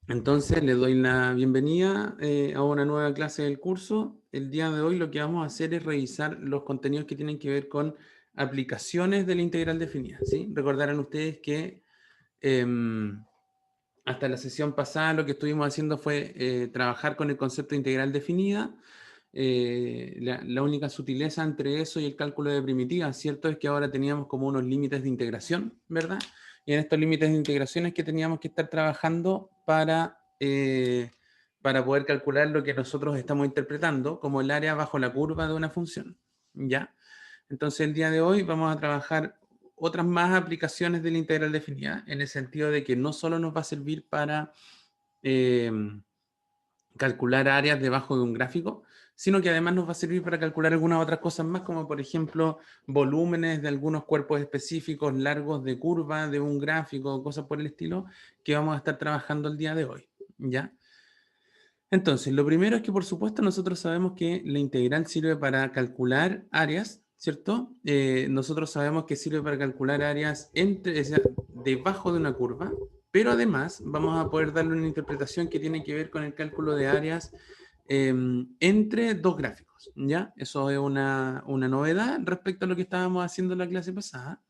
Entonces, le doy la bienvenida a una nueva clase del curso. El día de hoy lo que vamos a hacer es revisar los contenidos que tienen que ver con aplicaciones de la integral definida, ¿sí? Recordarán ustedes que hasta la sesión pasada lo que estuvimos haciendo fue trabajar con el concepto de integral definida. La única sutileza entre eso y el cálculo de primitivas, ¿cierto? Es que ahora teníamos como unos límites de integración, ¿verdad? Y en estos límites de integración es que teníamos que estar trabajando para poder calcular lo que nosotros estamos interpretando como el área bajo la curva de una función, ¿ya? Entonces el día de hoy vamos a trabajar otras más aplicaciones de la integral definida, en el sentido de que no solo nos va a servir para eh, calcular áreas debajo de un gráfico, sino que además nos va a servir para calcular algunas otras cosas más, como por ejemplo volúmenes de algunos cuerpos específicos, largos de curva de un gráfico, cosas por el estilo, que vamos a estar trabajando el día de hoy, ¿ya? Entonces, lo primero es que por supuesto nosotros sabemos que la integral sirve para calcular áreas, ¿cierto? Nosotros sabemos que sirve para calcular áreas entre, o sea, debajo de una curva, pero además vamos a poder darle una interpretación que tiene que ver con el cálculo de áreas entre dos gráficos, ¿ya? Eso es una novedad respecto a lo que estábamos haciendo en la clase pasada,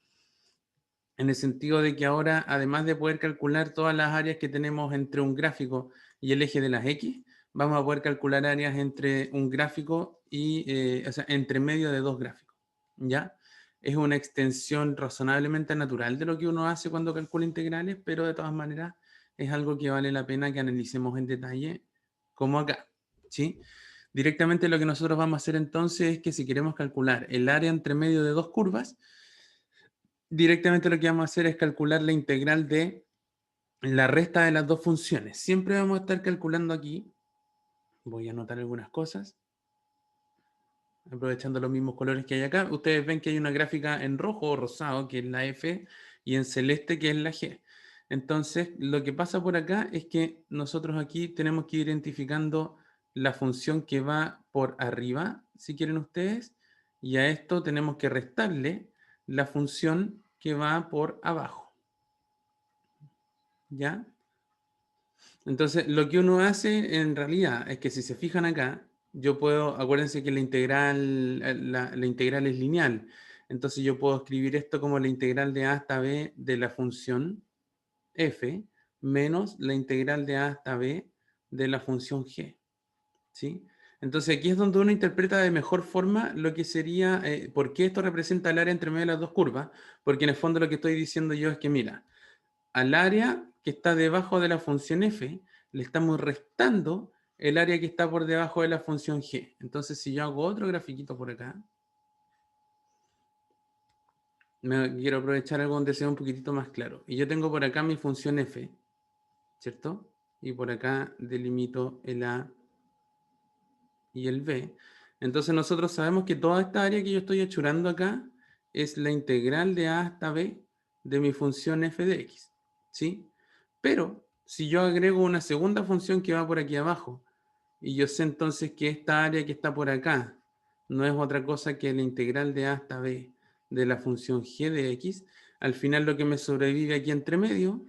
en el sentido de que ahora, además de poder calcular todas las áreas que tenemos entre un gráfico y el eje de las X, vamos a poder calcular áreas entre un gráfico y, o sea, entre medio de dos gráficos, ¿ya? Es una extensión razonablemente natural de lo que uno hace cuando calcula integrales, pero de todas maneras es algo que vale la pena que analicemos en detalle, como acá, ¿sí? Directamente lo que nosotros vamos a hacer entonces es que si queremos calcular el área entre medio de dos curvas, directamente lo que vamos a hacer es calcular la integral de la resta de las dos funciones. Siempre vamos a estar calculando aquí, voy a anotar algunas cosas, aprovechando los mismos colores que hay acá. Ustedes ven que hay una gráfica en rojo o rosado, que es la F, y en celeste, que es la G. Entonces, lo que pasa por acá es que nosotros aquí tenemos que ir identificando la función que va por arriba, si quieren ustedes, y a esto tenemos que restarle la función que va por abajo, ¿ya? Entonces, lo que uno hace en realidad es que si se fijan acá, yo puedo, acuérdense que la integral es lineal. Entonces yo puedo escribir esto como la integral de a hasta b de la función f menos la integral de a hasta b de la función g, ¿sí? Entonces aquí es donde uno interpreta de mejor forma lo que sería, por qué esto representa el área entre medio de las dos curvas, porque en el fondo lo que estoy diciendo yo es que, mira, al área que está debajo de la función f, le estamos restando el área que está por debajo de la función g. Entonces, si yo hago otro grafiquito por acá, quiero aprovechar algo donde sea un poquitito más claro. Y yo tengo por acá mi función f, ¿cierto? Y por acá delimito el a y el b. Entonces nosotros sabemos que toda esta área que yo estoy achurando acá es la integral de a hasta b de mi función f de x, ¿sí? Pero si yo agrego una segunda función que va por aquí abajo, y yo sé entonces que esta área que está por acá no es otra cosa que la integral de a hasta b de la función g de x, al final lo que me sobrevive aquí entre medio,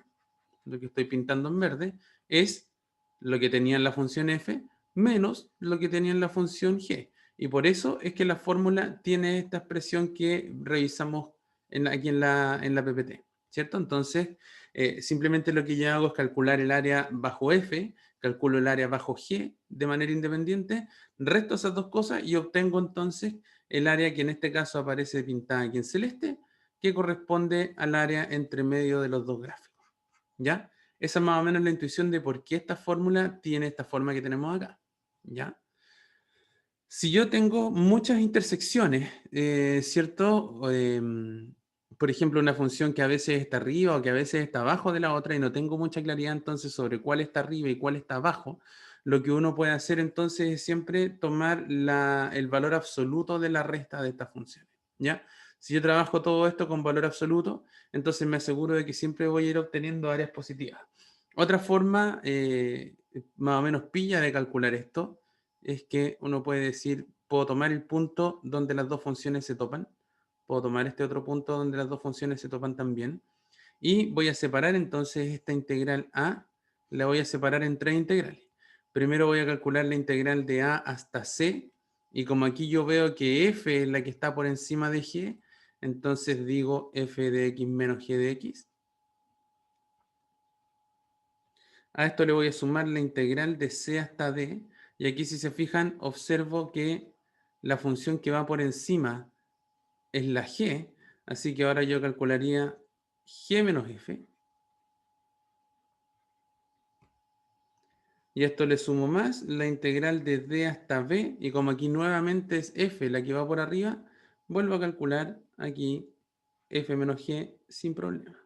lo que estoy pintando en verde, es lo que tenía en la función f menos lo que tenía en la función g. Y por eso es que la fórmula tiene esta expresión que revisamos aquí en la PPT, ¿cierto? Entonces, simplemente lo que yo hago es calcular el área bajo f, calculo el área bajo g de manera independiente, resto esas dos cosas y obtengo entonces el área que en este caso aparece pintada aquí en celeste, que corresponde al área entre medio de los dos gráficos. ¿Ya? Esa es más o menos la intuición de por qué esta fórmula tiene esta forma que tenemos acá, ¿ya? Si yo tengo muchas intersecciones, ¿cierto? Por ejemplo, una función que a veces está arriba o que a veces está abajo de la otra y no tengo mucha claridad entonces sobre cuál está arriba y cuál está abajo, lo que uno puede hacer entonces es siempre tomar el valor absoluto de la resta de estas funciones, ¿ya? Si yo trabajo todo esto con valor absoluto, entonces me aseguro de que siempre voy a ir obteniendo áreas positivas. Otra forma, más o menos pilla de calcular esto, es que uno puede decir, puedo tomar el punto donde las dos funciones se topan, puedo tomar este otro punto donde las dos funciones se topan también, y voy a separar entonces esta integral a la voy a separar en 3 integrales. Primero voy a calcular la integral de A hasta C, y como aquí yo veo que F es la que está por encima de G, entonces digo F de X menos G de X. A esto le voy a sumar la integral de C hasta D, y aquí si se fijan, observo que la función que va por encima es la G, así que ahora yo calcularía G menos F. Y a esto le sumo más la integral de D hasta B, y como aquí nuevamente es F la que va por arriba, vuelvo a calcular aquí F menos G sin problema.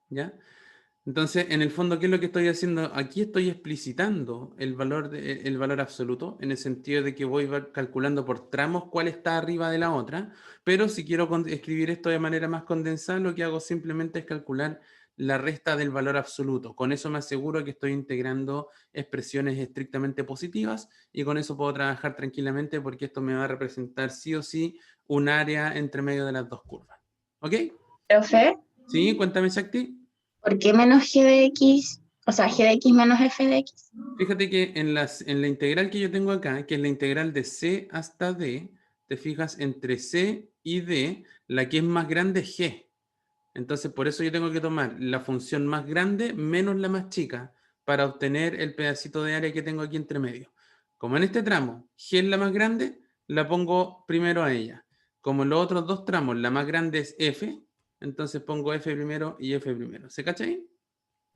¿Ya? Entonces, en el fondo, ¿qué es lo que estoy haciendo? Aquí estoy explicitando el valor absoluto, en el sentido de que voy calculando por tramos cuál está arriba de la otra, pero si quiero escribir esto de manera más condensada, lo que hago simplemente es calcular la resta del valor absoluto. Con eso me aseguro que estoy integrando expresiones estrictamente positivas, y con eso puedo trabajar tranquilamente, porque esto me va a representar sí o sí un área entre medio de las dos curvas. ¿Ok? Profe, ¿Sí? Cuéntame, Shakti. ¿por qué menos g de x? O sea, g de x menos f de x. Fíjate que en la integral que yo tengo acá, que es la integral de C hasta D, te fijas entre C y D, la que es más grande es G. Entonces, por eso yo tengo que tomar la función más grande menos la más chica para obtener el pedacito de área que tengo aquí entre medio. Como en este tramo G es la más grande, la pongo primero a ella. Como en los otros dos tramos la más grande es F, entonces pongo F primero y F primero. ¿Se cacha ahí?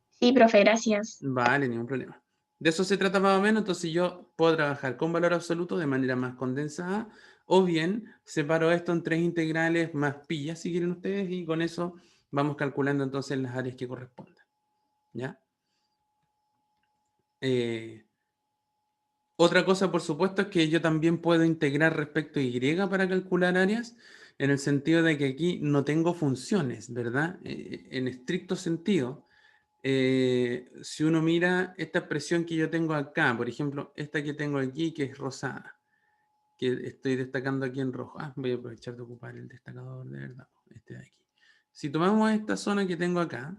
Sí, profe, gracias. Vale, ningún problema. De eso se trata más o menos, entonces yo puedo trabajar con valor absoluto de manera más condensada, o bien separo esto en 3 integrales más pillas, si quieren ustedes, y con eso vamos calculando entonces las áreas que correspondan. ¿Ya? Eh, Otra cosa, por supuesto, es que yo también puedo integrar respecto a Y para calcular áreas, en el sentido de que aquí no tengo funciones, ¿verdad? En estricto sentido. Si uno mira esta expresión que yo tengo acá, por ejemplo, esta que tengo aquí, que es rosada, que estoy destacando aquí en rojo. Voy a aprovechar de ocupar el destacador de verdad, este de aquí. Si tomamos esta zona que tengo acá,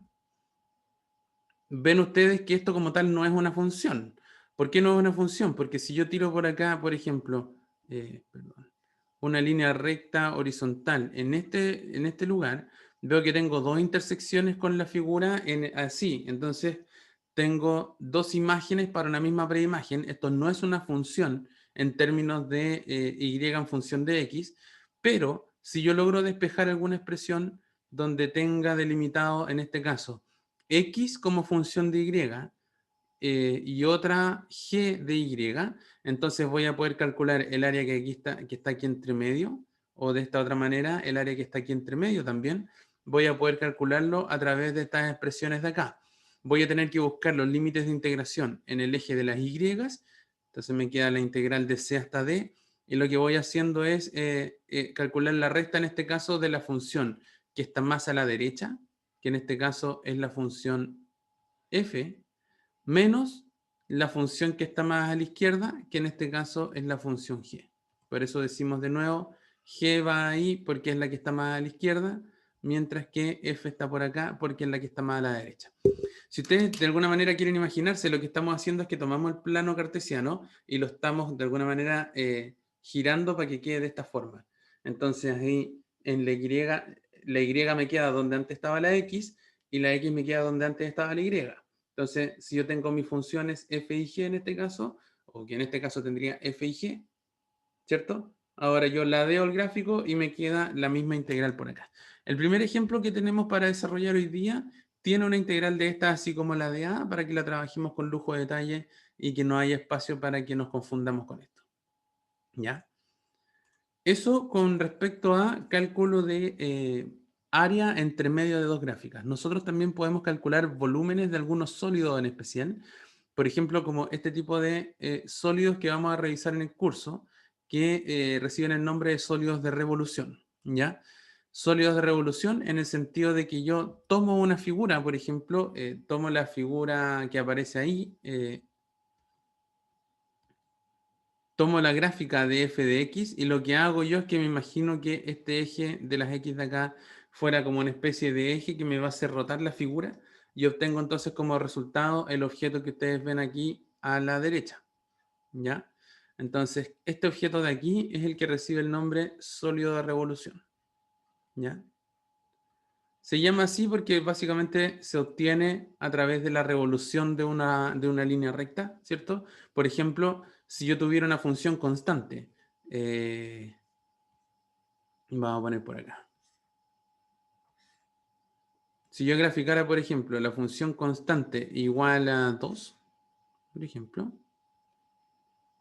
ven ustedes que esto como tal no es una función. ¿Por qué no es una función? Porque si yo tiro por acá, por ejemplo, perdón, una línea recta horizontal en este lugar, veo que tengo dos intersecciones con la figura así. Entonces, tengo dos imágenes para una misma preimagen. Esto no es una función en términos de y en función de x, pero si yo logro despejar alguna expresión donde tenga delimitado, en este caso, x como función de y otra g de y, entonces voy a poder calcular el área que está aquí entre medio, o de esta otra manera, el área que está aquí entre medio también, voy a poder calcularlo a través de estas expresiones de acá. Voy a tener que buscar los límites de integración en el eje de las y, entonces me queda la integral de c hasta d, y lo que voy haciendo es calcular la resta, en este caso, de la función que está más a la derecha, que en este caso es la función f, menos la función que está más a la izquierda, que en este caso es la función g. Por eso decimos de nuevo, g va ahí porque es la que está más a la izquierda, mientras que f está por acá porque es la que está más a la derecha. Si ustedes de alguna manera quieren imaginarse, lo que estamos haciendo es que tomamos el plano cartesiano y lo estamos de alguna manera girando para que quede de esta forma. Entonces ahí en la y me queda donde antes estaba la x, y la x me queda donde antes estaba la y. Entonces, si yo tengo mis funciones f y g en este caso, o que en este caso tendría f y g, ¿cierto? Ahora yo ladeo el gráfico y me queda la misma integral por acá. El primer ejemplo que tenemos para desarrollar hoy día tiene una integral de esta, así como la de A, para que la trabajemos con lujo de detalle y que no haya espacio para que nos confundamos con esto. ¿Ya? Eso con respecto a cálculo de área entre medio de dos gráficas. Nosotros también podemos calcular volúmenes de algunos sólidos en especial. Por ejemplo, como este tipo de sólidos que vamos a revisar en el curso, que reciben el nombre de sólidos de revolución. ¿Ya? Sólidos de revolución en el sentido de que yo tomo una figura, por ejemplo, tomo la figura que aparece ahí, tomo la gráfica de f de x, y lo que hago yo es que me imagino que este eje de las x de acá fuera como una especie de eje que me va a hacer rotar la figura y obtengo entonces como resultado el objeto que ustedes ven aquí a la derecha, ¿ya? Entonces, este objeto de aquí es el que recibe el nombre sólido de revolución, ¿ya? Se llama así porque básicamente se obtiene a través de la revolución de una línea recta, ¿cierto? Por ejemplo, si yo tuviera una función constante, vamos a poner por acá. Si yo graficara, por ejemplo, la función constante igual a 2, por ejemplo,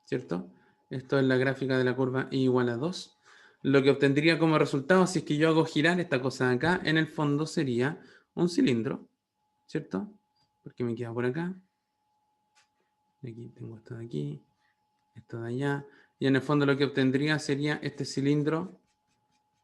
¿cierto? Esto es la gráfica de la curva y igual a 2. Lo que obtendría como resultado, si es que yo hago girar esta cosa de acá, en el fondo sería un cilindro, ¿cierto? Porque me queda por acá. Aquí tengo esto de aquí, esto de allá. Y en el fondo lo que obtendría sería este cilindro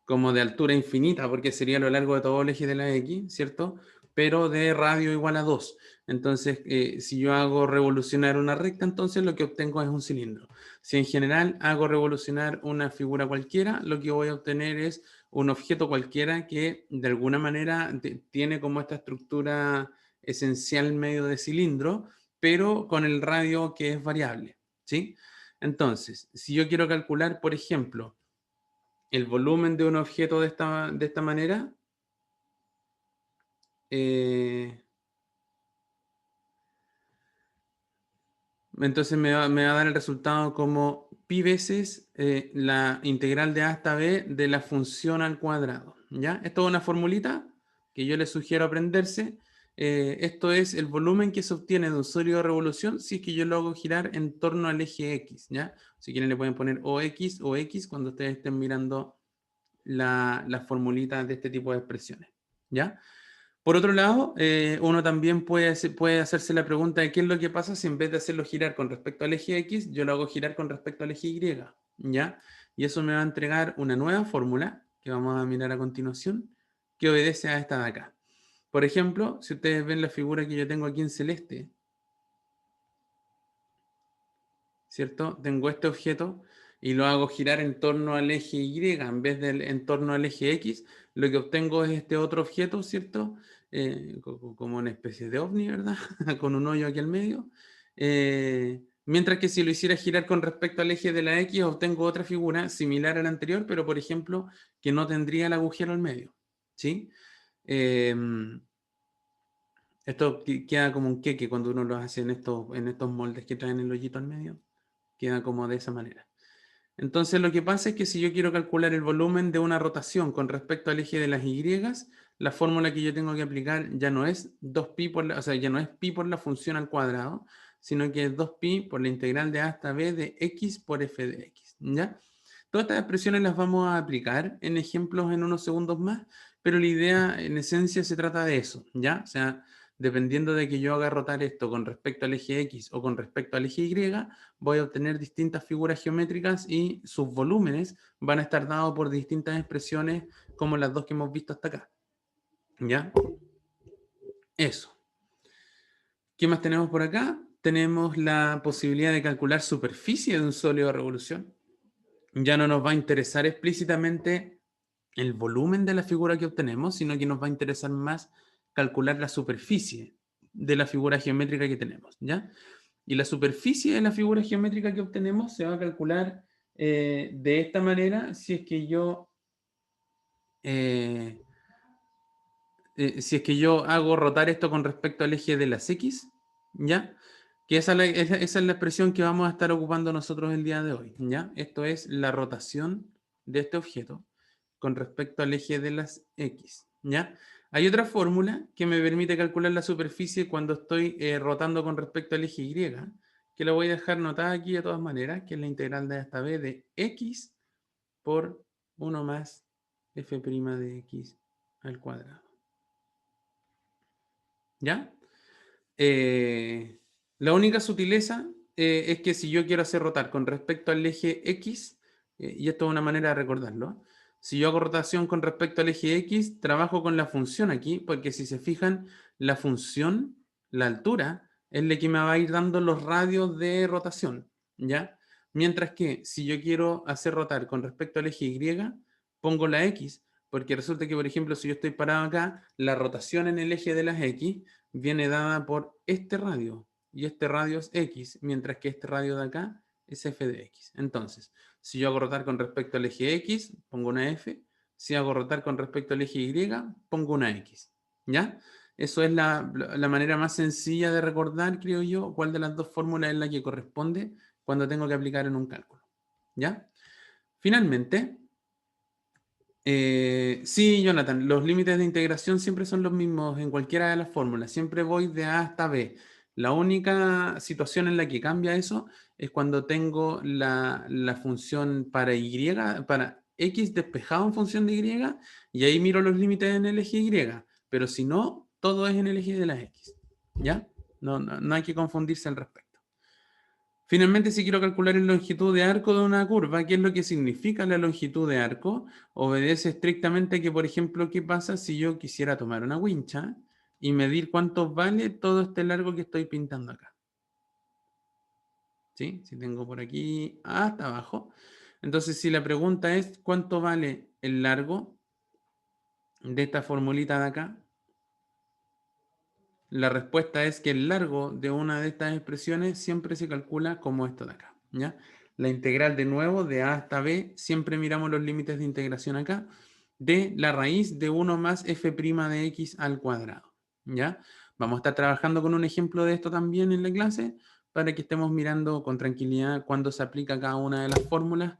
como de altura infinita, porque sería a lo largo de todo el eje de la X, ¿cierto? Pero de radio igual a 2. Entonces, si yo hago revolucionar una recta, entonces lo que obtengo es un cilindro. Si en general hago revolucionar una figura cualquiera, lo que voy a obtener es un objeto cualquiera que de alguna manera tiene como esta estructura esencial medio de cilindro, pero con el radio que es variable, ¿sí? Entonces, si yo quiero calcular, por ejemplo, el volumen de un objeto de esta manera, entonces me va a dar el resultado como pi veces la integral de a hasta b de la función al cuadrado. ¿Ya? Esto es una formulita que yo les sugiero aprenderse. Esto es el volumen que se obtiene de un sólido de revolución si es que yo lo hago girar en torno al eje X. ¿Ya? Si quieren le pueden poner OX o X cuando ustedes estén mirando las formulitas de este tipo de expresiones. ¿Ya? Por otro lado, uno también puede hacerse la pregunta de qué es lo que pasa si en vez de hacerlo girar con respecto al eje X, yo lo hago girar con respecto al eje Y, ¿ya? Y eso me va a entregar una nueva fórmula, que vamos a mirar a continuación, que obedece a esta de acá. Por ejemplo, si ustedes ven la figura que yo tengo aquí en celeste, ¿cierto? Tengo este objeto y lo hago girar en torno al eje Y en vez de en torno al eje X, lo que obtengo es este otro objeto, ¿cierto? Como una especie de ovni, ¿verdad? Con un hoyo aquí al medio. Mientras que si lo hiciera girar con respecto al eje de la X, obtengo otra figura similar a la anterior, pero por ejemplo, que no tendría el agujero al medio, ¿sí? Esto queda como un queque cuando uno lo hace en estos moldes que traen el hoyito al medio. Queda como de esa manera. Entonces lo que pasa es que si yo quiero calcular el volumen de una rotación con respecto al eje de las Y, la fórmula que yo tengo que aplicar ya no es 2pi por la, o sea, ya no es pi por la función al cuadrado, sino que es 2pi por la integral de a hasta b de x por f de x, ¿ya? Todas estas expresiones las vamos a aplicar en ejemplos en unos segundos más, pero la idea en esencia se trata de eso, ¿ya? O sea, dependiendo de que yo haga rotar esto con respecto al eje X o con respecto al eje Y, voy a obtener distintas figuras geométricas y sus volúmenes van a estar dados por distintas expresiones como las dos que hemos visto hasta acá. ¿Ya? Eso. ¿Qué más tenemos por acá? Tenemos la posibilidad de calcular superficie de un sólido de revolución. Ya no nos va a interesar explícitamente el volumen de la figura que obtenemos, sino que nos va a interesar más calcular la superficie de la figura geométrica que tenemos, ¿ya? Y la superficie de la figura geométrica que obtenemos se va a calcular de esta manera eh, si es que yo hago rotar esto con respecto al eje de las X, ¿ya? Que esa es la expresión que vamos a estar ocupando nosotros el día de hoy, ¿ya? Esto es la rotación de este objeto con respecto al eje de las X, ¿ya? Hay otra fórmula que me permite calcular la superficie cuando estoy rotando con respecto al eje Y, que la voy a dejar notada aquí de todas maneras, que es la integral de hasta b de X por 1 más f' de X al cuadrado. ¿Ya? La única sutileza es que si yo quiero hacer rotar con respecto al eje X, y esto es una manera de recordarlo, si yo hago rotación con respecto al eje X, trabajo con la función aquí, porque si se fijan, la función, la altura, es la que me va a ir dando los radios de rotación, ¿ya? Mientras que si yo quiero hacer rotar con respecto al eje Y, pongo la X, Porque resulta que, por ejemplo, si yo estoy parado acá, la rotación en el eje de las X viene dada por este radio. Y este radio es X, mientras que este radio de acá es f de X. Entonces, si yo hago rotar con respecto al eje X, pongo una F. Si hago rotar con respecto al eje Y, pongo una X. ¿Ya? Eso es la manera más sencilla de recordar, creo yo, cuál de las dos fórmulas es la que corresponde cuando tengo que aplicar en un cálculo. ¿Ya? Finalmente, sí, Jonathan, los límites de integración siempre son los mismos en cualquiera de las fórmulas. Siempre voy de A hasta B. La única situación en la que cambia eso es cuando tengo la función para Y, para X despejado en función de Y, y ahí miro los límites en el eje Y. Pero si no, todo es en el eje de las X. ¿Ya? No hay que confundirse al respecto. Finalmente, si quiero calcular la longitud de arco de una curva, ¿qué es lo que significa la longitud de arco? Obedece estrictamente que, por ejemplo, ¿qué pasa si yo quisiera tomar una wincha y medir cuánto vale todo este largo que estoy pintando acá? ¿Sí? Si tengo por aquí hasta abajo. Entonces, si la pregunta es ¿cuánto vale el largo de esta formulita de acá? La respuesta es que el largo de una de estas expresiones siempre se calcula como esto de acá, ¿ya? La integral de nuevo de a hasta b, siempre miramos los límites de integración acá, de la raíz de 1 más f' de x al cuadrado, ¿ya? Vamos a estar trabajando con un ejemplo de esto también en la clase para que estemos mirando con tranquilidad cuándo se aplica cada una de las fórmulas.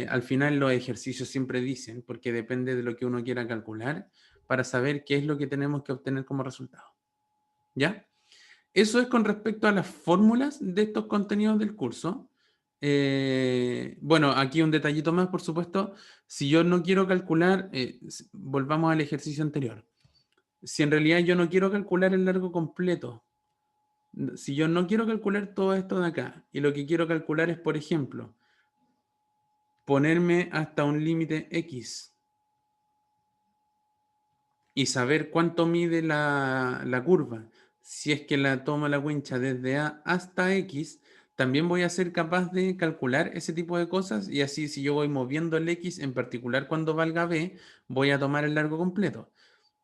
Al final los ejercicios siempre dicen, porque depende de lo que uno quiera calcular, para saber qué es lo que tenemos que obtener como resultado. ¿Ya? Eso es con respecto a las fórmulas de estos contenidos del curso. Bueno, aquí un detallito más, por supuesto. Si yo no quiero calcular, volvamos al ejercicio anterior. Si en realidad yo no quiero calcular el largo completo, si yo no quiero calcular todo esto de acá, y lo que quiero calcular es, por ejemplo, ponerme hasta un límite X y saber cuánto mide la curva, si es que la tomo la wincha desde A hasta X, también voy a ser capaz de calcular ese tipo de cosas y así si yo voy moviendo el X, en particular cuando valga B, voy a tomar el largo completo.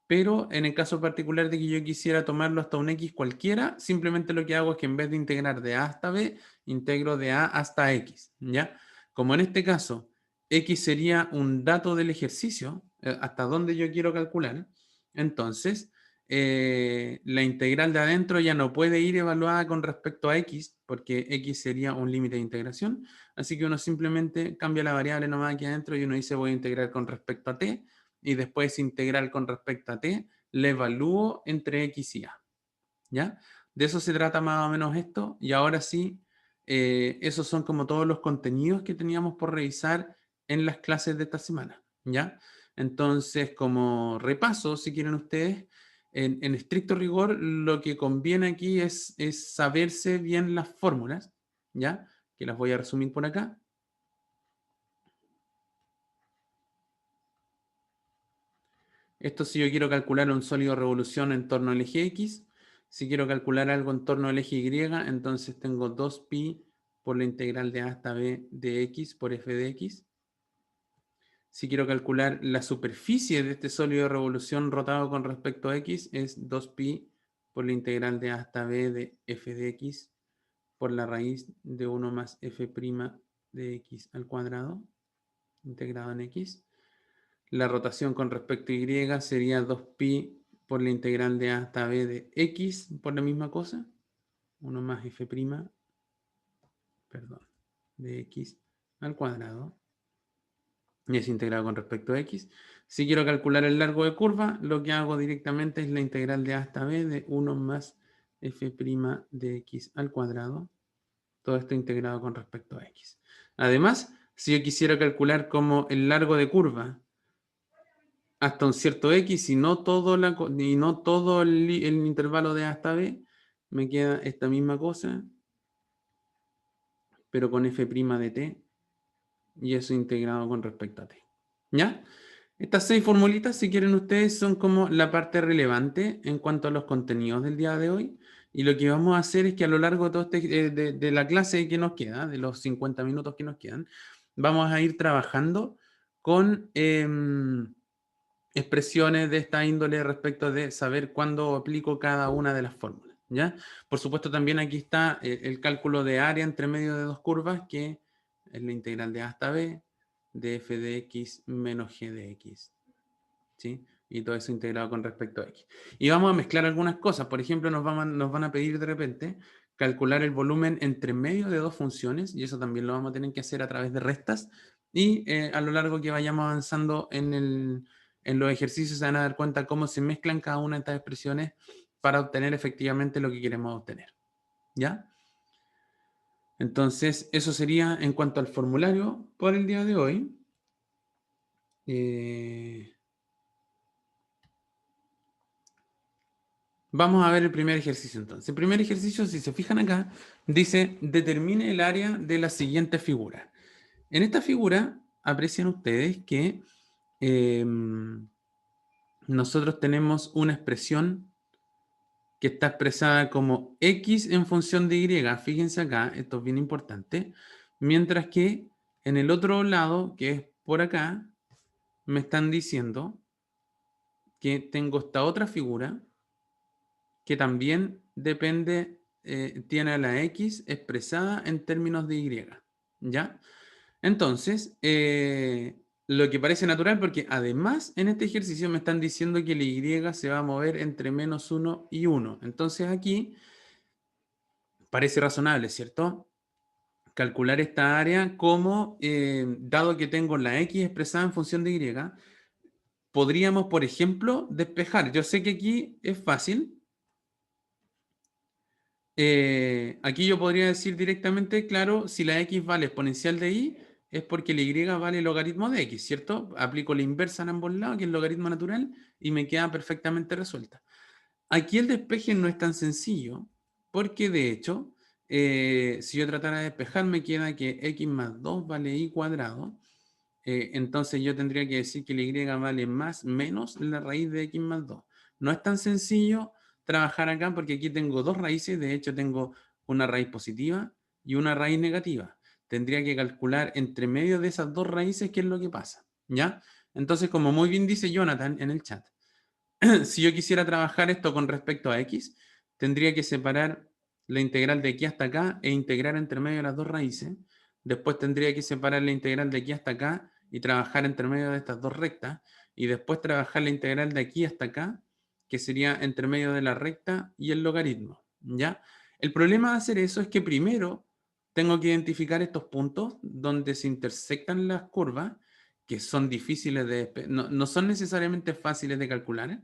Pero en el caso particular de que yo quisiera tomarlo hasta un X cualquiera, simplemente lo que hago es que en vez de integrar de A hasta B, integro de A hasta X, ¿ya? Como en este caso, X sería un dato del ejercicio, hasta donde yo quiero calcular, entonces la integral de adentro ya no puede ir evaluada con respecto a X, porque X sería un límite de integración, así que uno simplemente cambia la variable nomás aquí adentro y uno dice voy a integrar con respecto a T, y después integral con respecto a t, le evalúo entre x y a. ¿Ya? De eso se trata más o menos esto. Y ahora sí, esos son como todos los contenidos que teníamos por revisar en las clases de esta semana. ¿Ya? Entonces, como repaso, si quieren ustedes, en estricto rigor, lo que conviene aquí es saberse bien las fórmulas, ¿ya? Que las voy a resumir por acá. Esto si yo quiero calcular un sólido de revolución en torno al eje X. Si quiero calcular algo en torno al eje Y, entonces tengo 2pi por la integral de a hasta b de x por f de x. Si quiero calcular la superficie de este sólido de revolución rotado con respecto a x, es 2pi por la integral de a hasta b de f de x por la raíz de 1 más f' de x al cuadrado, integrado en x. La rotación con respecto a y sería 2pi por la integral de a hasta b de x por la misma cosa. 1 más f', perdón, de x al cuadrado. Y es integrado con respecto a x. Si quiero calcular el largo de curva, lo que hago directamente es la integral de a hasta b de 1 más f' de x al cuadrado. Todo esto integrado con respecto a x. Además, si yo quisiera calcular como el largo de curva hasta un cierto X y no todo, el intervalo de A hasta B, me queda esta misma cosa, pero con f' de t, y eso integrado con respecto a t. ¿Ya? Estas 6 formulitas, si quieren ustedes, son como la parte relevante en cuanto a los contenidos del día de hoy. Y lo que vamos a hacer es que a lo largo de, todo de la clase que nos queda, de los 50 minutos que nos quedan, vamos a ir trabajando con expresiones de esta índole respecto de saber cuándo aplico cada una de las fórmulas, ¿ya? Por supuesto, también aquí está el cálculo de área entre medio de dos curvas, que es la integral de A hasta B, de f de x menos g de x, ¿sí? Y todo eso integrado con respecto a x. Y vamos a mezclar algunas cosas. Por ejemplo, nos van a pedir de repente calcular el volumen entre medio de dos funciones, y eso también lo vamos a tener que hacer a través de restas, y a lo largo que vayamos avanzando en los ejercicios se van a dar cuenta cómo se mezclan cada una de estas expresiones para obtener efectivamente lo que queremos obtener, ¿ya? Entonces, eso sería en cuanto al formulario por el día de hoy. Vamos a ver el primer ejercicio entonces. El primer ejercicio, si se fijan acá, dice, determine el área de la siguiente figura. En esta figura, aprecian ustedes que nosotros tenemos una expresión que está expresada como x en función de y. Fíjense acá, esto es bien importante. Mientras que en el otro lado, que es por acá, me están diciendo que tengo esta otra figura que también depende, tiene a la x expresada en términos de y, ¿ya? Entonces, lo que parece natural, porque además en este ejercicio me están diciendo que la y se va a mover entre -1 y 1. Entonces aquí parece razonable, ¿cierto? Calcular esta área como, dado que tengo la x expresada en función de y, podríamos, por ejemplo, despejar. Yo sé que aquí es fácil. Aquí yo podría decir directamente, claro, si la x vale exponencial de y, es porque la y vale logaritmo de x, ¿cierto? Aplico la inversa en ambos lados, que es el logaritmo natural, y me queda perfectamente resuelta. Aquí el despeje no es tan sencillo, porque de hecho, si yo tratara de despejar, me queda que x más 2 vale y cuadrado. Entonces yo tendría que decir que la y vale más menos la raíz de x más 2. No es tan sencillo trabajar acá porque aquí tengo dos raíces, de hecho tengo una raíz positiva y una raíz negativa. Tendría que calcular entre medio de esas dos raíces qué es lo que pasa, ¿ya? Entonces, como muy bien dice Jonathan en el chat, si yo quisiera trabajar esto con respecto a x, tendría que separar la integral de aquí hasta acá e integrar entre medio de las dos raíces. Después tendría que separar la integral de aquí hasta acá y trabajar entre medio de estas dos rectas. Y después trabajar la integral de aquí hasta acá, que sería entre medio de la recta y el logaritmo, ¿ya? El problema de hacer eso es que primero tengo que identificar estos puntos donde se intersectan las curvas, que son difíciles no son necesariamente fáciles de calcular, ¿eh?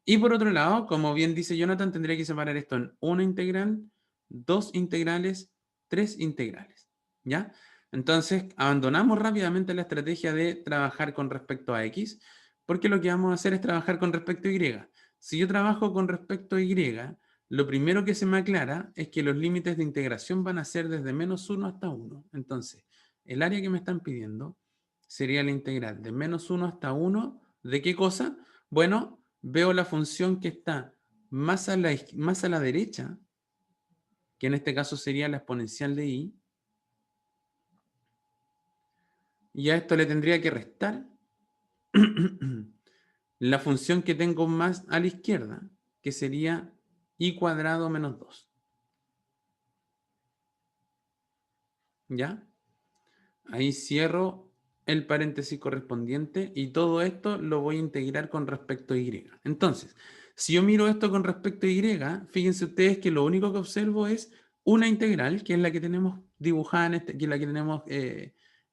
Y por otro lado, como bien dice Jonathan, tendría que separar esto en una integral, dos integrales, tres integrales, ¿ya? Entonces, abandonamos rápidamente la estrategia de trabajar con respecto a x, porque lo que vamos a hacer es trabajar con respecto a y. Si yo trabajo con respecto a y, lo primero que se me aclara es que los límites de integración van a ser desde -1 hasta 1. Entonces, el área que me están pidiendo sería la integral de -1 hasta 1, ¿de qué cosa? Bueno, veo la función que está más a la derecha, que en este caso sería la exponencial de y, y a esto le tendría que restar la función que tengo más a la izquierda, que sería y cuadrado menos 2. ¿Ya? Ahí cierro el paréntesis correspondiente y todo esto lo voy a integrar con respecto a y. Entonces, si yo miro esto con respecto a y, fíjense ustedes que lo único que observo es una integral, que es la que tenemos dibujada, que es la que tenemos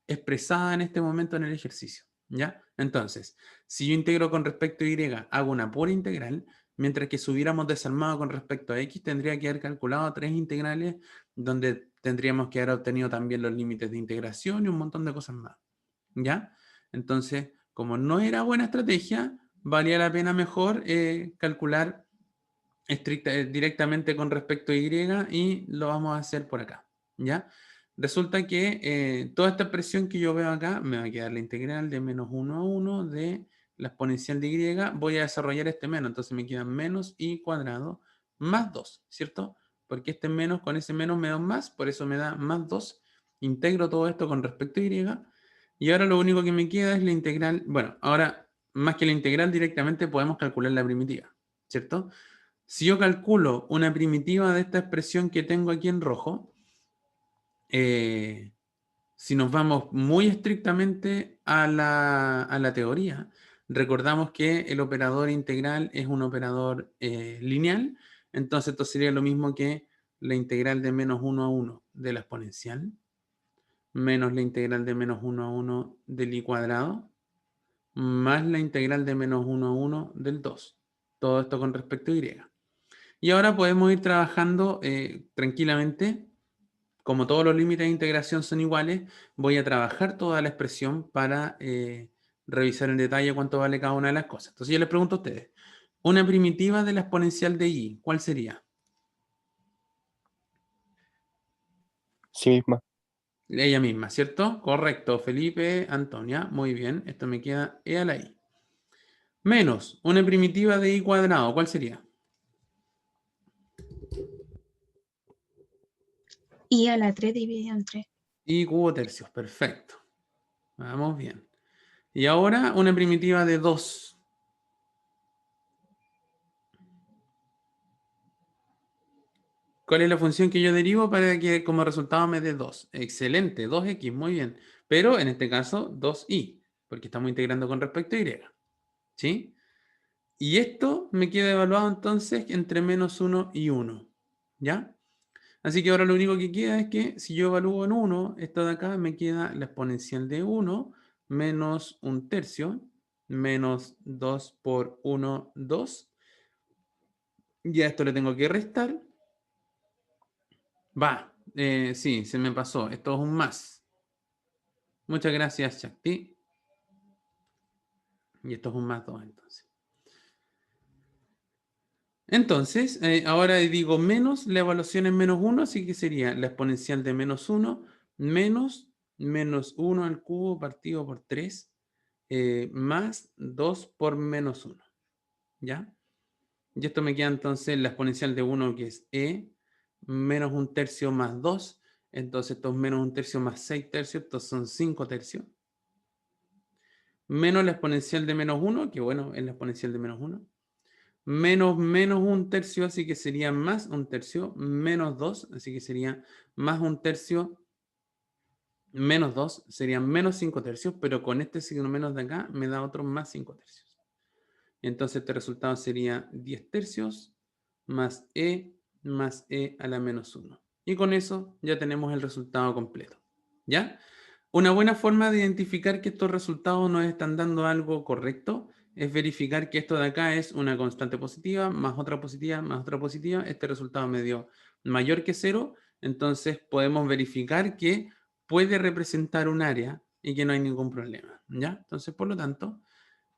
expresada en este momento en el ejercicio, ¿ya? Entonces, si yo integro con respecto a y, hago una pura integral, mientras que si hubiéramos desarmado con respecto a x, tendría que haber calculado tres integrales donde tendríamos que haber obtenido también los límites de integración y un montón de cosas más, ¿ya? Entonces, como no era buena estrategia, valía la pena mejor calcular directamente con respecto a y y lo vamos a hacer por acá, ¿ya? Resulta que toda esta expresión que yo veo acá me va a quedar la integral de -1 a 1 de la exponencial de y. Voy a desarrollar este menos, entonces me queda menos y cuadrado más 2, ¿cierto? Porque este menos con ese menos me da un más, por eso me da más 2. Integro todo esto con respecto a y. Y ahora lo único que me queda es la integral. Bueno, ahora más que la integral directamente podemos calcular la primitiva, ¿cierto? Si yo calculo una primitiva de esta expresión que tengo aquí en rojo, si nos vamos muy estrictamente a la teoría, recordamos que el operador integral es un operador lineal, entonces esto sería lo mismo que la integral de menos 1 a 1 de la exponencial, menos la integral de menos 1 a 1 del i cuadrado, más la integral de menos 1 a 1 del 2. Todo esto con respecto a y. Y ahora podemos ir trabajando tranquilamente. Como todos los límites de integración son iguales, voy a trabajar toda la expresión para revisar en detalle cuánto vale cada una de las cosas. Entonces yo les pregunto a ustedes, una primitiva de la exponencial de y, ¿cuál sería? Sí misma. Ella misma, ¿cierto? Correcto, Felipe, Antonia, muy bien, esto me queda e a la i. Menos una primitiva de i cuadrado, ¿cuál sería? Y a la 3 dividido en 3. I cubo tercios, perfecto. Vamos bien. Y ahora una primitiva de 2. ¿Cuál es la función que yo derivo para que como resultado me dé 2? Excelente, 2x, muy bien. Pero en este caso 2i, porque estamos integrando con respecto a y. ¿Sí? Y esto me queda evaluado entonces entre menos 1 y 1. ¿Ya? Así que ahora lo único que queda es que si yo evalúo en 1, esto de acá me queda la exponencial de 1 menos 1/3 menos 2 por 1, 2. Y a esto le tengo que restar. Va, sí, se me pasó. Esto es un más. Muchas gracias, Shakti. Y esto es un más 2, entonces. Entonces, ahora digo menos, la evaluación es menos 1, así que sería la exponencial de menos 1 menos 1 al cubo partido por 3 más 2 por menos 1. ¿Ya? Y esto me queda entonces la exponencial de 1, que es menos 1/3 más 2. Entonces esto es menos 1/3 más 6/3, estos son 5/3. Menos la exponencial de menos 1, que bueno, es la exponencial de menos 1. Menos 1/3, así que sería más 1/3. Menos 2, así que sería más 1/3. Menos 2 sería menos 5/3, pero con este signo menos de acá me da otro más 5/3. Entonces este resultado sería 10/3 más e a la menos 1. Y con eso ya tenemos el resultado completo. ¿Ya? Una buena forma de identificar que estos resultados nos están dando algo correcto es verificar que esto de acá es una constante positiva, más otra positiva, más otra positiva. Este resultado me dio mayor que 0, entonces podemos verificar que puede representar un área y que no hay ningún problema. ¿Ya? Entonces, por lo tanto,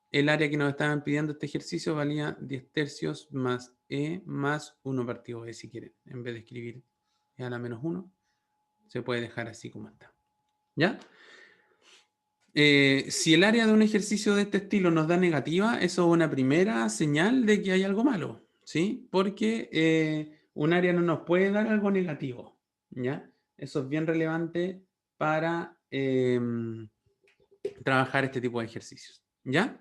el área que nos estaban pidiendo este ejercicio valía 10/3 más e más 1 partido e, si quieren. En vez de escribir e a la menos 1, se puede dejar así como está. ¿Ya? Si el área de un ejercicio de este estilo nos da negativa, eso es una primera señal de que hay algo malo, ¿sí? Porque un área no nos puede dar algo negativo, ¿ya? Eso es bien relevante para trabajar este tipo de ejercicios, ¿ya?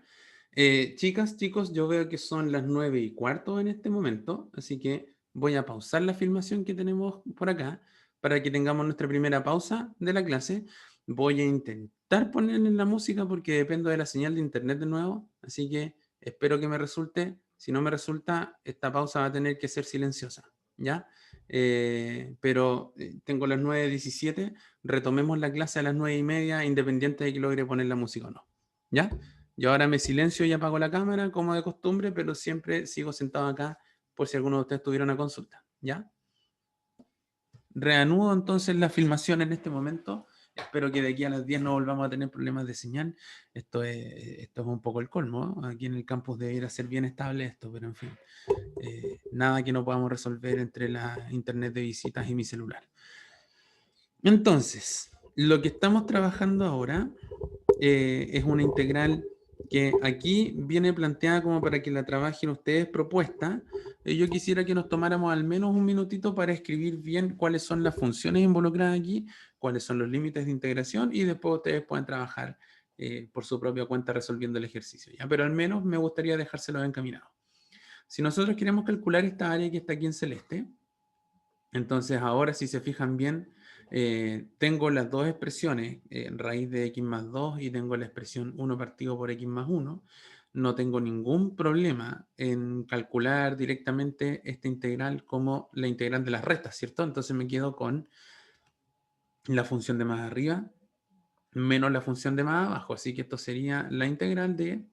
Chicas, chicos, yo veo que son las 9:15 en este momento, así que voy a pausar la filmación que tenemos por acá para que tengamos nuestra primera pausa de la clase. Voy a intentar ponerle la música porque dependo de la señal de internet de nuevo, así que espero que me resulte. Si no me resulta, esta pausa va a tener que ser silenciosa, ¿ya? Pero tengo las 9:17, retomemos la clase a las 9:30, independiente de que logre poner la música o no, ¿ya? Yo ahora me silencio y apago la cámara, como de costumbre, pero siempre sigo sentado acá por si alguno de ustedes tuviera una consulta, ¿ya? Reanudo entonces la filmación en este momento. Espero que de aquí a las 10 no volvamos a tener problemas de señal. Esto es un poco el colmo, ¿no? Aquí en el campus debería ser bien estable esto, pero en fin. Nada que no podamos resolver entre la internet de visitas y mi celular. Entonces, lo que estamos trabajando ahora es una integral que aquí viene planteada como para que la trabajen ustedes propuesta. Yo quisiera que nos tomáramos al menos un minutito para escribir bien cuáles son las funciones involucradas aquí, cuáles son los límites de integración y después ustedes pueden trabajar por su propia cuenta resolviendo el ejercicio, ¿ya? Pero al menos me gustaría dejárselo encaminado. Si nosotros queremos calcular esta área que está aquí en celeste, entonces ahora si se fijan bien, tengo las dos expresiones, raíz de x más 2 y tengo la expresión 1 partido por x más 1. No tengo ningún problema en calcular directamente esta integral como la integral de las restas, ¿cierto? Entonces me quedo con la función de más arriba menos la función de más abajo. Así que esto sería la integral de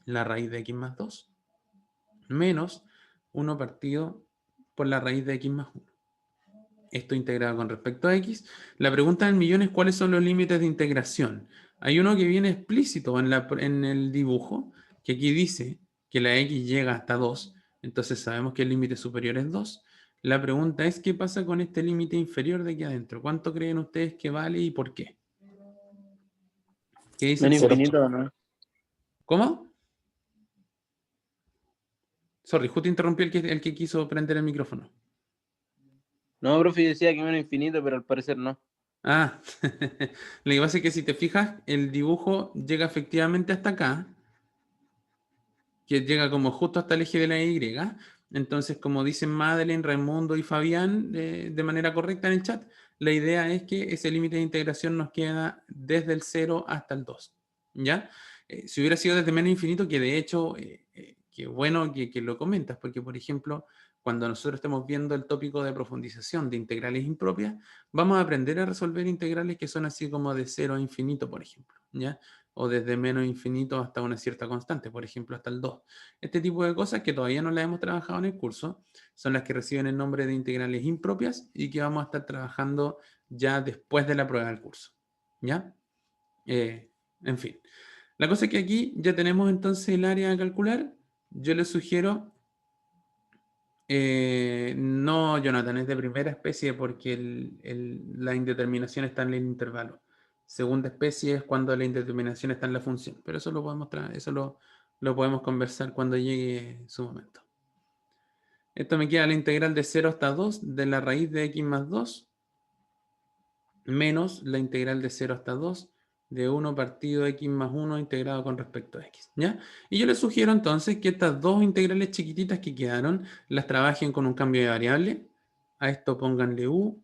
la raíz de x más 2 menos 1 partido por la raíz de x más 1. Esto integrado con respecto a x. La pregunta del millón es cuáles son los límites de integración. Hay uno que viene explícito en el dibujo, que aquí dice que la x llega hasta 2, entonces sabemos que el límite superior es 2. La pregunta es, ¿qué pasa con este límite inferior de aquí adentro? ¿Cuánto creen ustedes que vale y por qué? ¿Qué dicen? Menos Cero. infinito, ¿no? ¿Cómo? Sorry, justo interrumpí el que quiso prender el micrófono. No, profe, yo decía que menos infinito, pero al parecer no. Ah, lo que pasa es que si te fijas, el dibujo llega efectivamente hasta acá, que llega como justo hasta el eje de la Y. Entonces, como dicen Madeleine, Raimundo y Fabián de manera correcta en el chat, la idea es que ese límite de integración nos queda desde el 0 hasta el 2. ¿Ya? Si hubiera sido desde menos infinito, que de hecho, qué bueno que lo comentas, porque por ejemplo, cuando nosotros estemos viendo el tópico de profundización de integrales impropias, vamos a aprender a resolver integrales que son así como de 0 a infinito, por ejemplo, ¿ya? O desde menos infinito hasta una cierta constante, por ejemplo, hasta el 2. Este tipo de cosas que todavía no las hemos trabajado en el curso son las que reciben el nombre de integrales impropias y que vamos a estar trabajando ya después de la prueba del curso. ¿Ya? En fin. La cosa es que aquí ya tenemos entonces el área a calcular. Yo les sugiero, no, Jonathan, es de primera especie porque la indeterminación está en el intervalo. Segunda especie es cuando la indeterminación está en la función, pero eso lo podemos lo podemos conversar cuando llegue su momento. Esto me queda la integral de 0 hasta 2 de la raíz de x más 2 menos la integral de 0 hasta 2 de 1 partido x más 1 integrado con respecto a x, ¿ya? Y yo les sugiero entonces que estas dos integrales chiquititas que quedaron las trabajen con un cambio de variable. A esto pónganle u.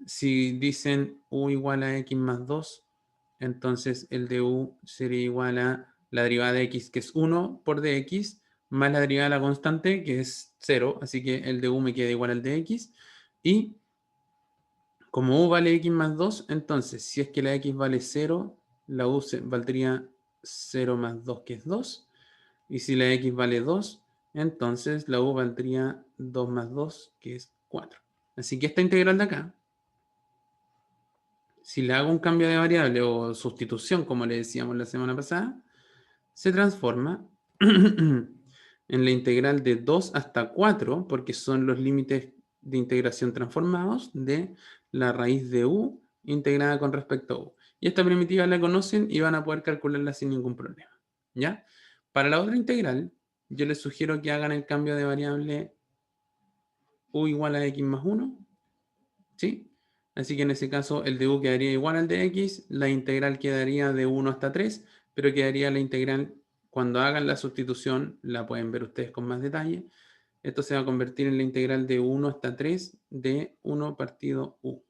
Si dicen u igual a x más 2, entonces el de u sería igual a la derivada de x, que es 1 por dx, más la derivada de la constante, que es 0, así que el de u me queda igual al de x. Y como u vale x más 2, entonces si es que la x vale 0, la u valdría 0 más 2, que es 2. Y si la x vale 2, entonces la u valdría 2 más 2, que es 4. Así que esta integral de acá, si le hago un cambio de variable o sustitución, como le decíamos la semana pasada, se transforma en la integral de 2 hasta 4, porque son los límites de integración transformados de la raíz de u integrada con respecto a u. Y esta primitiva la conocen y van a poder calcularla sin ningún problema. ¿Ya? Para la otra integral, yo les sugiero que hagan el cambio de variable u igual a x más 1. ¿Sí? Así que en ese caso el de u quedaría igual al de x, la integral quedaría de 1 hasta 3, pero quedaría la integral, cuando hagan la sustitución, la pueden ver ustedes con más detalle, esto se va a convertir en la integral de 1 hasta 3 de 1 partido u.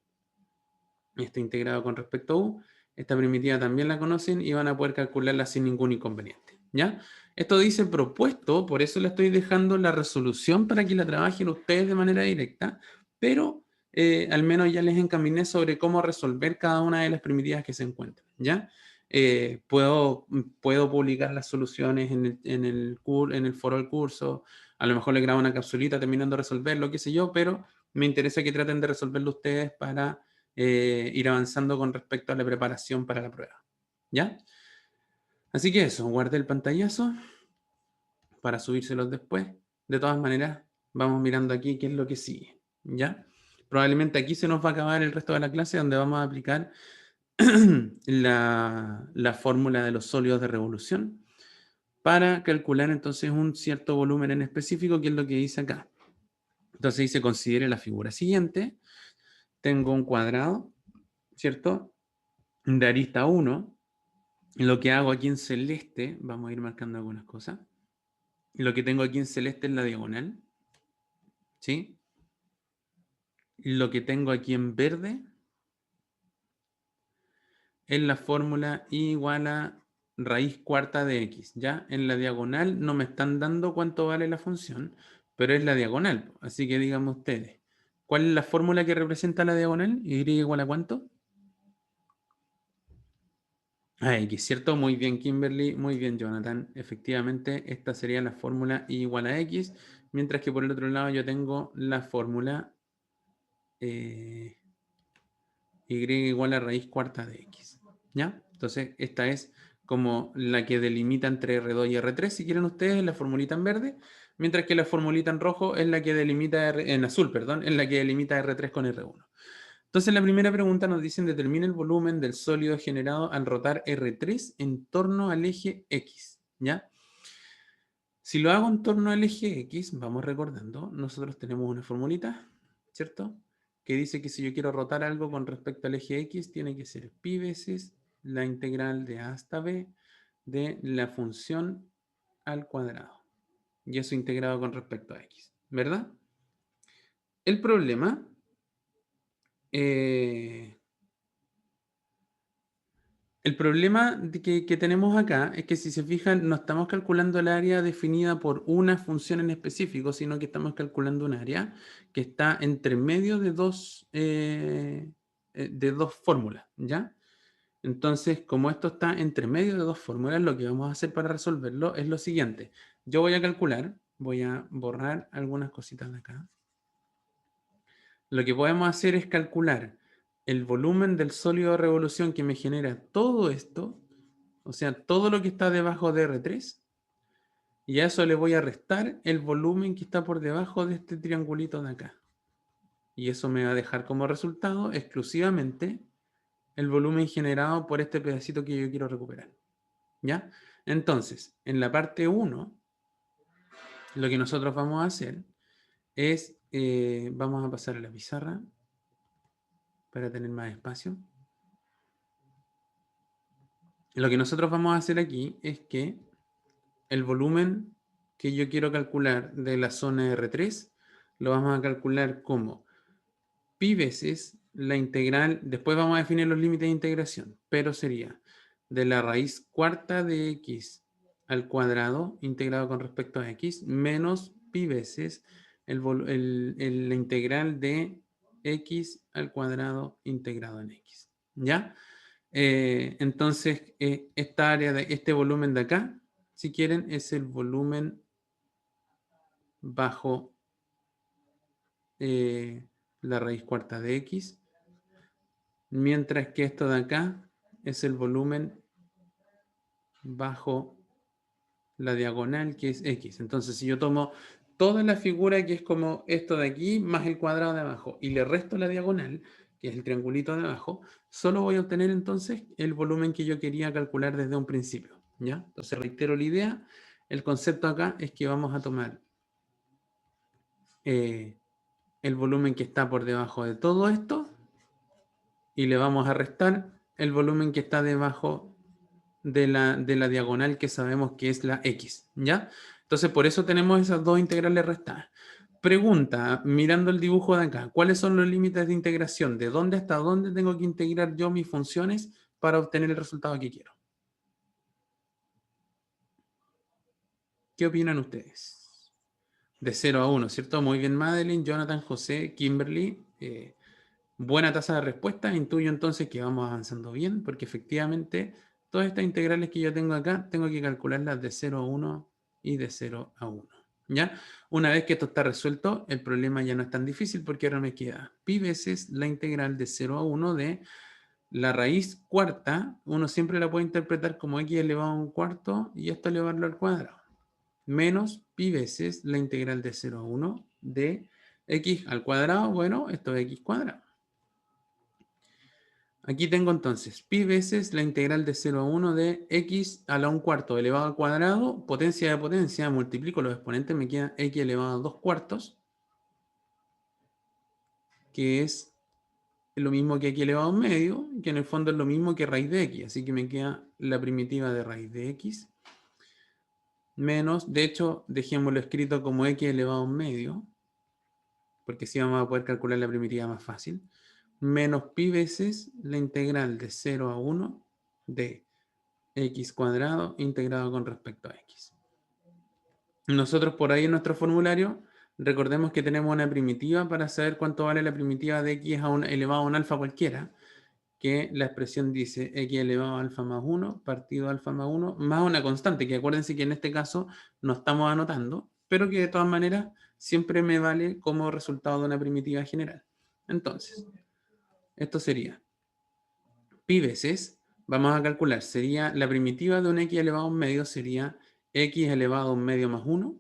Está integrado con respecto a u. Esta primitiva también la conocen y van a poder calcularla sin ningún inconveniente. ¿Ya? Esto dice propuesto, por eso le estoy dejando la resolución para que la trabajen ustedes de manera directa, pero al menos ya les encaminé sobre cómo resolver cada una de las primitivas que se encuentran. ¿Ya? Puedo publicar las soluciones en el foro del curso, a lo mejor le grabo una capsulita terminando de resolverlo, qué sé yo, pero me interesa que traten de resolverlo ustedes para ir avanzando con respecto a la preparación para la prueba. ¿Ya? Así que eso, guardé el pantallazo para subírselos después. De todas maneras, vamos mirando aquí qué es lo que sigue. ¿Ya? Probablemente aquí se nos va a acabar el resto de la clase donde vamos a aplicar la fórmula de los sólidos de revolución para calcular entonces un cierto volumen en específico, que es lo que dice acá. Entonces dice, considere la figura siguiente. Tengo un cuadrado, ¿cierto? de arista 1. Lo que hago aquí en celeste, vamos a ir marcando algunas cosas. Lo que tengo aquí en celeste es la diagonal. ¿Sí? Lo que tengo aquí en verde es la fórmula I igual a raíz cuarta de X. ¿Ya? En la diagonal no me están dando cuánto vale la función, pero es la diagonal. Así que díganme ustedes, ¿cuál es la fórmula que representa la diagonal? ¿Y igual a cuánto? A X, ¿cierto? Muy bien, Kimberly. Muy bien, Jonathan. Efectivamente, esta sería la fórmula I igual a X, mientras que por el otro lado yo tengo la fórmula Y igual a raíz cuarta de X. ¿Ya? Entonces, esta es como la que delimita entre R2 y R3, si quieren ustedes, la formulita en verde, mientras que la formulita en rojo es la que delimita, en azul, perdón, es la que delimita R3 con R1. Entonces, la primera pregunta nos dicen, determina el volumen del sólido generado al rotar R3 en torno al eje X, ¿ya? Si lo hago en torno al eje X, vamos recordando, nosotros tenemos una formulita, ¿cierto? Que dice que si yo quiero rotar algo con respecto al eje X, tiene que ser pi veces la integral de A hasta B de la función al cuadrado. Y eso integrado con respecto a X, ¿verdad? El problema que tenemos acá es que si se fijan, no estamos calculando el área definida por una función en específico, sino que estamos calculando un área que está entre medio de dos fórmulas, ¿ya? Entonces, como esto está entre medio de dos fórmulas, lo que vamos a hacer para resolverlo es lo siguiente. Yo voy a calcular, voy a borrar algunas cositas de acá. Lo que podemos hacer es calcular el volumen del sólido de revolución que me genera todo esto, o sea, todo lo que está debajo de R3, y a eso le voy a restar el volumen que está por debajo de este triangulito de acá. Y eso me va a dejar como resultado exclusivamente el volumen generado por este pedacito que yo quiero recuperar. ¿Ya? Entonces, en la parte 1, lo que nosotros vamos a hacer es, vamos a pasar a la pizarra para tener más espacio. Lo que nosotros vamos a hacer aquí es que el volumen que yo quiero calcular de la zona R3 lo vamos a calcular como pi veces la integral, después vamos a definir los límites de integración, pero sería de la raíz cuarta de X al cuadrado integrado con respecto a X menos pi veces la integral de X al cuadrado integrado en X. ¿Ya? Entonces, esta área de este volumen de acá, si quieren, es el volumen bajo la raíz cuarta de X, mientras que esto de acá es el volumen bajo la diagonal, que es X. Entonces, si yo tomo toda la figura que es como esto de aquí, más el cuadrado de abajo, y le resto la diagonal, que es el triangulito de abajo, solo voy a obtener entonces el volumen que yo quería calcular desde un principio, ¿ya? Entonces, reitero la idea. El concepto acá es que vamos a tomar el volumen que está por debajo de todo esto y le vamos a restar el volumen que está debajo de la diagonal que sabemos que es la X, ¿ya? Entonces, por eso tenemos esas dos integrales restadas. Pregunta, mirando el dibujo de acá, ¿cuáles son los límites de integración? ¿De dónde hasta dónde tengo que integrar yo mis funciones para obtener el resultado que quiero? ¿Qué opinan ustedes? De 0 a 1, ¿cierto? Muy bien, Madeline, Jonathan, José, Kimberly. Buena tasa de respuesta. Intuyo entonces que vamos avanzando bien, porque efectivamente todas estas integrales que yo tengo acá, tengo que calcularlas de 0 a 1 y de 0 a 1. ¿Ya? Una vez que esto está resuelto, el problema ya no es tan difícil porque ahora me queda pi veces la integral de 0 a 1 de la raíz cuarta. Uno siempre la puede interpretar como x elevado a un cuarto y esto elevarlo al cuadrado. Menos pi veces la integral de 0 a 1 de x al cuadrado. Bueno, esto es x cuadrado. Aquí tengo entonces pi veces la integral de 0 a 1 de x a la 1 cuarto elevado al cuadrado, potencia de potencia, multiplico los exponentes, me queda x elevado a 2 cuartos, que es es lo mismo que x elevado a un medio, que en el fondo es lo mismo que raíz de x. Así que me queda la primitiva de raíz de x menos, de hecho, dejémoslo escrito como x elevado a un medio, porque así vamos a poder calcular la primitiva más fácil, menos pi veces la integral de 0 a 1 de x cuadrado integrado con respecto a x. Nosotros por ahí en nuestro formulario, recordemos que tenemos una primitiva para saber cuánto vale la primitiva de x elevado a un alfa cualquiera, que la expresión dice x elevado a alfa más 1 partido alfa más 1 más una constante, que acuérdense que en este caso no estamos anotando, pero que de todas maneras siempre me vale como resultado de una primitiva general. Entonces, esto sería pi veces, vamos a calcular, sería la primitiva de un x elevado a un medio sería x elevado a un medio más 1,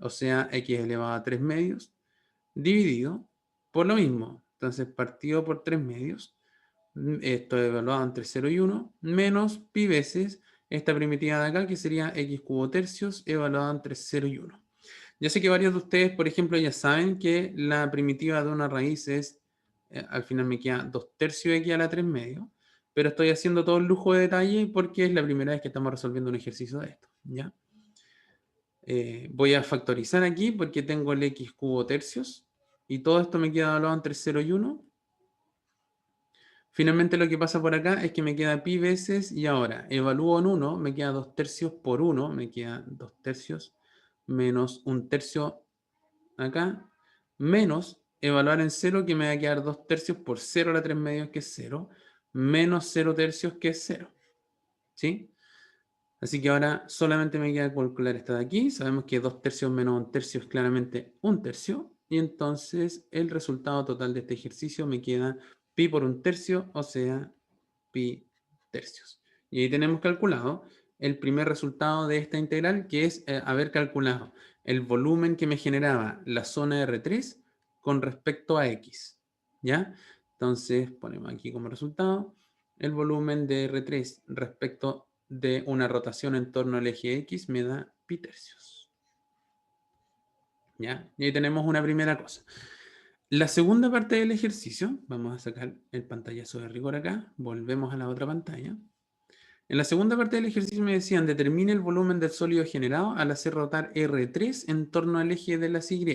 o sea, x elevado a 3 medios, dividido por lo mismo. Entonces, partido por 3 medios, esto evaluado entre 0 y 1, menos pi veces esta primitiva de acá, que sería x cubo tercios, evaluada entre 0 y 1. Yo sé que varios de ustedes, por ejemplo, ya saben que la primitiva de una raíz es, al final me queda 2 tercios x a la 3 medios, pero estoy haciendo todo el lujo de detalle porque es la primera vez que estamos resolviendo un ejercicio de esto, ¿ya? Voy a factorizar aquí porque tengo el x cubo tercios y todo esto me queda evaluado entre 0 y 1. Finalmente lo que pasa por acá es que me queda pi veces y ahora evalúo en 1, me queda 2 tercios por 1, me queda 2 tercios menos 1 tercio acá, menos evaluar en 0 que me va a quedar 2 tercios por 0 a la 3 medios que es 0, menos 0 tercios que es 0. ¿Sí? Así que ahora solamente me queda calcular esta de aquí. Sabemos que 2 tercios menos 1 tercio es claramente 1 tercio. Y entonces el resultado total de este ejercicio me queda pi por 1 tercio, o sea, pi tercios. Y ahí tenemos calculado el primer resultado de esta integral, que es haber calculado el volumen que me generaba la zona R3 con respecto a X. ¿Ya? Entonces ponemos aquí como resultado el volumen de R3 respecto de una rotación en torno al eje X me da pi tercios. ¿Ya? Y ahí tenemos una primera cosa. La segunda parte del ejercicio, vamos a sacar el pantallazo de rigor acá, volvemos a la otra pantalla. En la segunda parte del ejercicio me decían, determine el volumen del sólido generado al hacer rotar R3 en torno al eje de las Y.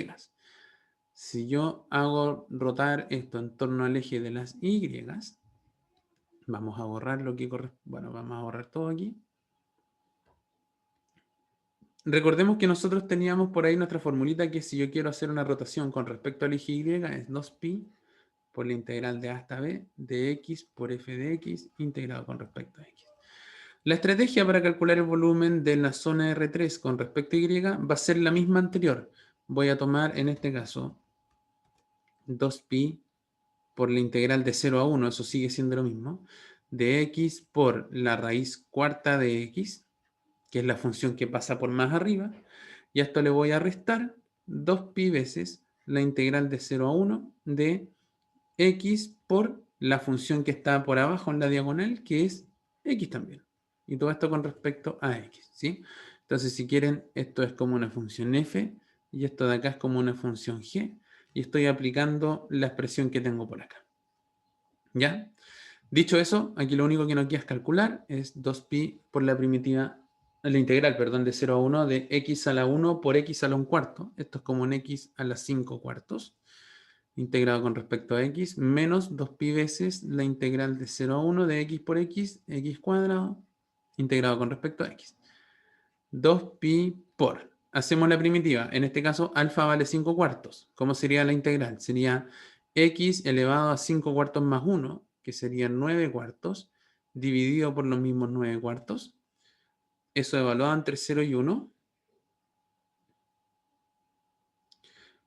Si yo hago rotar esto en torno al eje de las Y, vamos a borrar lo que corresponde, bueno, vamos a borrar todo aquí. Recordemos que nosotros teníamos por ahí nuestra formulita que si yo quiero hacer una rotación con respecto al eje Y es 2pi por la integral de a hasta b de x por f de x integrado con respecto a x. La estrategia para calcular el volumen de la zona R3 con respecto a Y va a ser la misma anterior. Voy a tomar en este caso 2pi por la integral de 0 a 1, eso sigue siendo lo mismo, de x por la raíz cuarta de x, que es la función que pasa por más arriba, y a esto le voy a restar 2pi veces la integral de 0 a 1 de x por la función que está por abajo en la diagonal, que es x también. Y todo esto con respecto a x, ¿sí? Entonces, si quieren, esto es como una función f, y esto de acá es como una función g, y estoy aplicando la expresión que tengo por acá. ¿Ya? Dicho eso, aquí lo único que nos queda es calcular, es 2pi por la primitiva, la integral, perdón, de 0 a 1 de x a la 1 por x a la 1 cuarto. Esto es como un x a la 5 cuartos, integrado con respecto a x, menos 2pi veces la integral de 0 a 1 de x por x, x cuadrado, integrado con respecto a x. 2pi por, hacemos la primitiva, en este caso alfa vale 5 cuartos. ¿Cómo sería la integral? Sería x elevado a 5 cuartos más 1, que serían 9 cuartos, dividido por los mismos 9 cuartos. Eso evaluado entre 0 y 1.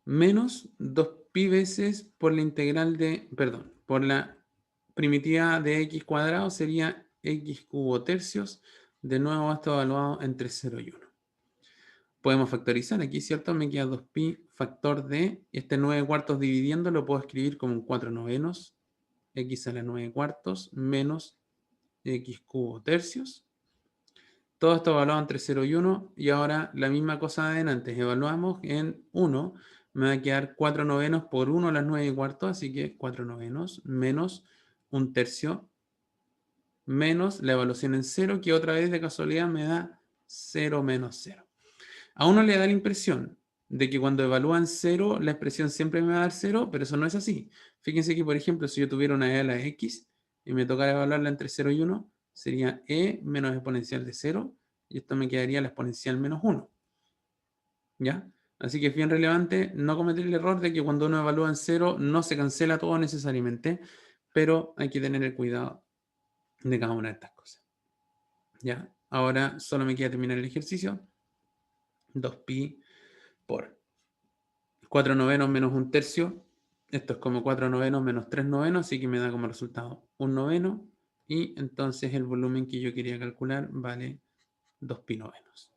Menos 2pi veces por la integral de, perdón, por la primitiva de x cuadrado sería x cubo tercios. De nuevo esto evaluado entre 0 y 1. Podemos factorizar aquí, ¿cierto? Me queda 2pi factor de este 9 cuartos dividiendo, lo puedo escribir como un 4 novenos, x a la 9 cuartos menos x cubo tercios. Todo esto evaluado entre 0 y 1 y ahora la misma cosa de antes. Evaluamos en 1 me va a quedar 4 novenos por 1 a las 9 y cuarto, así que 4 novenos menos 1/3 menos la evaluación en 0, que otra vez de casualidad me da 0 menos 0. A uno le da la impresión de que cuando evalúan 0, la expresión siempre me va a dar 0, pero eso no es así. Fíjense que, por ejemplo, si yo tuviera una e a la x y me tocara evaluarla entre 0 y 1, sería e menos exponencial de 0, y esto me quedaría la exponencial menos 1. ¿Ya? Así que es bien relevante no cometer el error de que cuando uno evalúa en 0 no se cancela todo necesariamente, pero hay que tener el cuidado de cada una de estas cosas. ¿Ya? Ahora solo me queda terminar el ejercicio. 2pi por 4 novenos menos 1/3. Esto es como 4 novenos menos 3 novenos, así que me da como resultado 1 noveno. Y entonces el volumen que yo quería calcular vale 2pi novenos.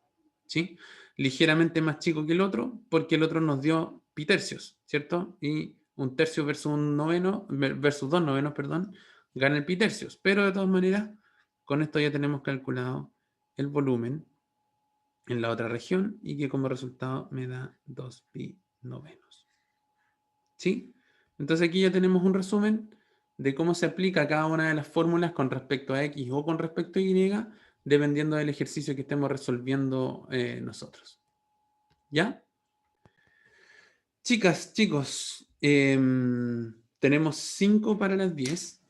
¿Sí? Ligeramente más chico que el otro, porque el otro nos dio pi tercios, ¿cierto? Y 1/3 versus 1 noveno, versus 2 novenos, perdón, gana el pi tercios. Pero de todas maneras, con esto ya tenemos calculado el volumen en la otra región y que como resultado me da 2pi novenos. ¿Sí? Entonces aquí ya tenemos un resumen de cómo se aplica cada una de las fórmulas con respecto a x o con respecto a y, dependiendo del ejercicio que estemos resolviendo nosotros. ¿Ya? Chicas, chicos, tenemos 5 para las 10.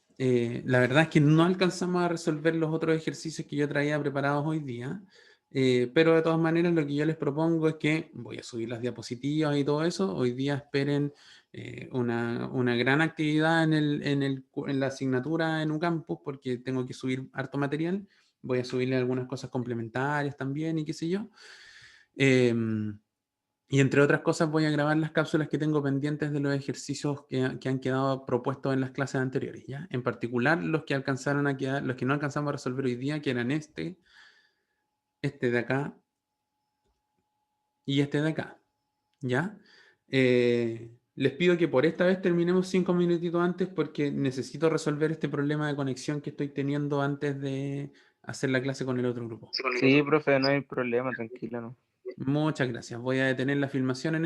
La verdad es que no alcanzamos a resolver los otros ejercicios que yo traía preparados hoy día. Pero de todas maneras lo que yo les propongo es que voy a subir las diapositivas y todo eso. Hoy día esperen una gran actividad en la asignatura en UCampus porque tengo que subir harto material. Voy a subirle algunas cosas complementarias también y qué sé yo. Y entre otras cosas voy a grabar las cápsulas que tengo pendientes de los ejercicios que han quedado propuestos en las clases anteriores, ¿ya? En particular los que alcanzaron a quedar, los que no alcanzamos a resolver hoy día, que eran este de acá y este de acá, ¿ya? Les pido que por esta vez terminemos 5 minutitos antes porque necesito resolver este problema de conexión que estoy teniendo antes de hacer la clase con el otro grupo. Sí, profe, no hay problema, tranquilo, ¿no? Muchas gracias. Voy a detener la filmación en este